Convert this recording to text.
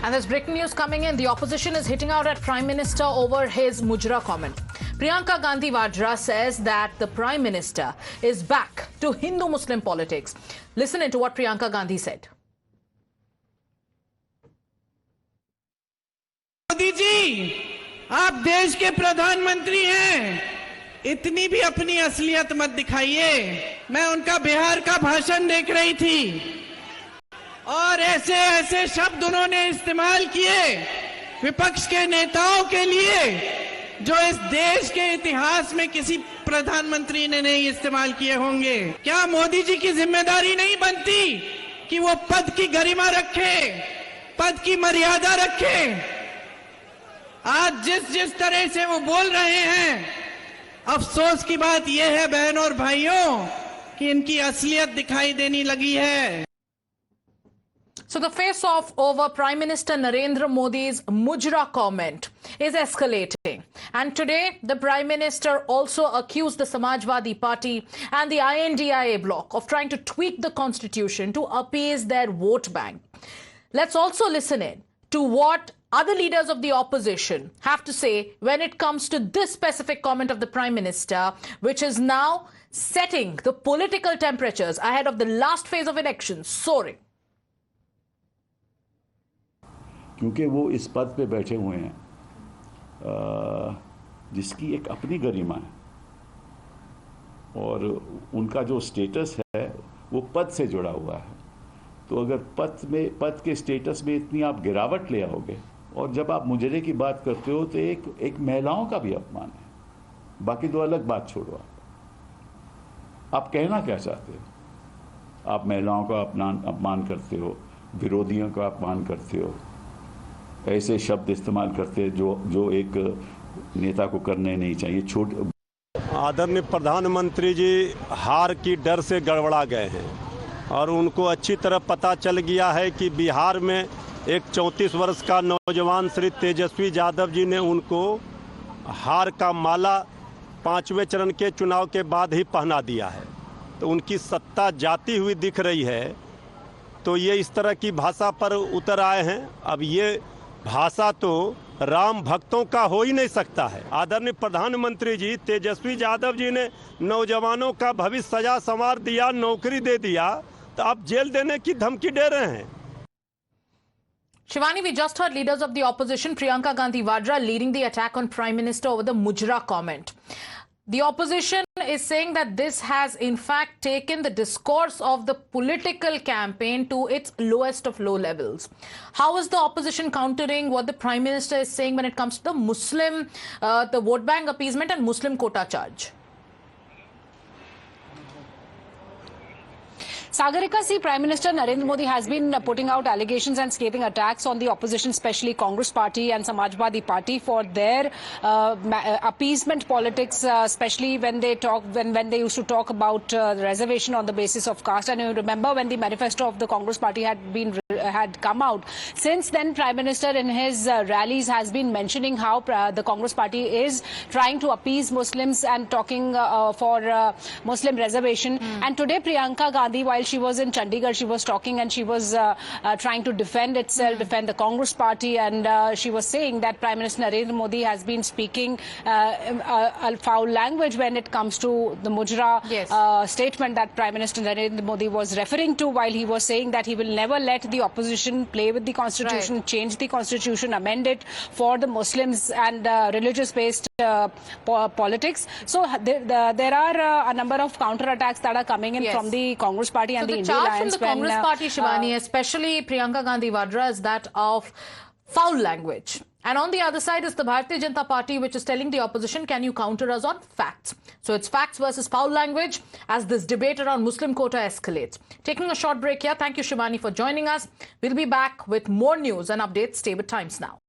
And there's breaking news coming in. The opposition is hitting out at Prime Minister over his Mujra comment. Priyanka Gandhi Vadra says that the Prime Minister is back to Hindu-Muslim politics. Listen into what Priyanka Gandhi said. Modi ji, आप देश के प्रधानमंत्री हैं, इतनी भी अपनी असलियत मत दिखाइए। मैं उनका बिहार का भाषण देख रही थी और ऐसे ऐसे शब्द उन्होंने इस्तेमाल किए विपक्ष के नेताओं के लिए जो इस देश के इतिहास में किसी प्रधानमंत्री ने नहीं इस्तेमाल किए होंगे। क्या मोदी जी की जिम्मेदारी नहीं बनती कि वो पद की गरिमा रखे, पद की मर्यादा रखे? आज जिस तरह से वो बोल रहे हैं, अफसोस की बात यह है बहनों और भाइयों कि इनकी असलियत दिखाई देने लगी है। So the face-off over Prime Minister Narendra Modi's Mujra comment is escalating. And today, the Prime Minister also accused the Samajwadi Party and the INDIA bloc of trying to tweak the constitution to appease their vote bank. Let's also listen in to what other leaders of the opposition have to say when it comes to this specific comment of the Prime Minister, which is now setting the political temperatures ahead of the last phase of elections soaring. क्योंकि वो इस पद पे बैठे हुए हैं जिसकी एक अपनी गरिमा है और उनका जो स्टेटस है वो पद से जुड़ा हुआ है। तो अगर पद के स्टेटस में इतनी आप गिरावट ले आओगे और जब आप मुजरे की बात करते हो तो एक महिलाओं का भी अपमान है। बाकी दो अलग बात छोड़ो, आप कहना क्या चाहते हो? आप महिलाओं का अपमान करते हो, विरोधियों का अपमान करते हो, ऐसे शब्द इस्तेमाल करते हैं जो एक नेता को करने नहीं चाहिए। आदरणीय प्रधानमंत्री जी हार की डर से गड़बड़ा गए हैं और उनको अच्छी तरह पता चल गया है कि बिहार में एक 34 वर्ष का नौजवान श्री तेजस्वी यादव जी ने उनको हार का माला 5वें चरण के चुनाव के बाद ही पहना दिया है। तो उनकी सत्ता जाती हुई दिख रही है। तो ये इस तरह की भाषा पर उतर आए हैं। अब ये भाषा तो राम भक्तों का हो ही नहीं सकता है। आदरणीय प्रधानमंत्री जी तेजस्वी यादव जी ने नौजवानों का भविष्य सजा संवार दिया, नौकरी दे दिया, तो आप जेल देने की धमकी दे रहे हैं। Shivani, we just heard leaders of the opposition, Priyanka Gandhi Vadra, leading the attack on Prime Minister over the Mujra comment. The opposition is saying that this has in fact taken the discourse of the political campaign to its lowest of low levels. How is the opposition countering what the Prime Minister is saying when it comes to the Muslim, the vote bank appeasement and Muslim quota charge? Sagarika, see, Prime Minister Narendra Modi has been putting out allegations and scathing attacks on the opposition, especially Congress Party and Samajwadi Party, for their appeasement politics, especially when they used to talk about reservation on the basis of caste. And you remember when the manifesto of the Congress Party had come out. Since then, Prime Minister in his rallies has been mentioning how the Congress Party is trying to appease Muslims and talking for Muslim reservation. And today, Priyanka Gandhi, while she was in Chandigarh, she was talking and she was trying to defend itself, defend the Congress Party, and she was saying that Prime Minister Narendra Modi has been speaking a foul language when it comes to the Mujra statement that Prime Minister Narendra Modi was referring to, while he was saying that he will never let the opposition play with the constitution, change the constitution, amend it for the Muslims and religious-based politics. So there are a number of counterattacks that are coming in from the Congress Party and the India charge Alliance. From the Congress Party, Shivani, especially Priyanka Gandhi Vadra, is that of foul language. And on the other side is the Bharatiya Janata Party, which is telling the opposition, can you counter us on facts? So it's facts versus foul language as this debate around Muslim quota escalates. Taking a short break here. Thank you, Shivani, for joining us. We'll be back with more news and updates. Stay with Times Now.